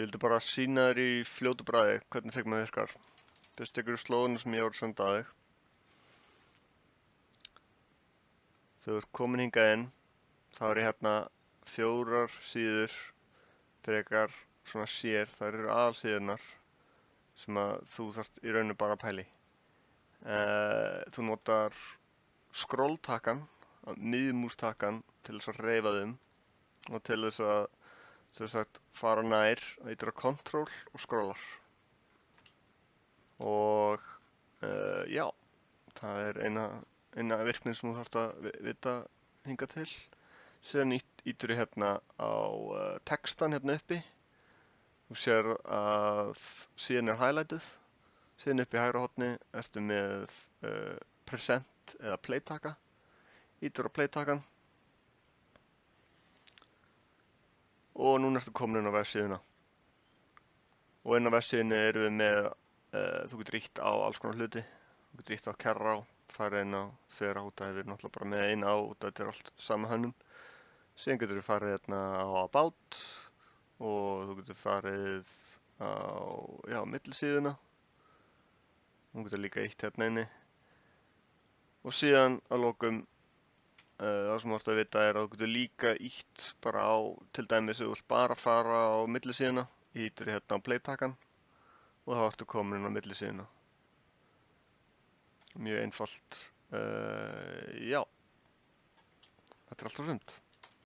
vildi bara sýna þér í fljótu bragði hvernig Figma virkar. Fyrst tekur þú slóðina sem ég voru að senda að þig. Þegar þú ert komin hingað inn, þá er ég hérna 4 síður frekar svona sér. Það eru aðalsíðurnar sem að þú þarft í rauninu bara að pæli. Þú notar scroll-takkan, miðjumústakkan til þess að hreyfa þeim og til þess að fara nær, það heitir að control og scrollar. Og já, það er eina virknin sem þú þarft að vita hingað til. Síðan ítur ég hérna á textan hérna uppi. Þú sér að síðan er highlightið. Síðan upp í hægra horni ertu með present eða playtaka. Ítur á playtakan. Og núna ertu komin inn á vefsíðuna. Og inn á vefsíðunni erum við með, þú getur ítt á alls konar hluti. Þú getur ítt á Kerrá, farið inn á Þverahúta, við erum náttúrulega bara með eina á, þetta er allt sama hönnun. Síðan getur við farið hérna á About og þú getur farið á millisíðuna. Þú getur líka ítt hérna inni. Og síðan að lokum, það sem þú ætti að vita er að þú getur líka ítt bara á, til dæmis þú vilt bara fara á millisíðuna, ítur hérna á playtakan og þá ertu komin inn á millisíðuna. Mjög einfalt, já, þetta er allt og sumt.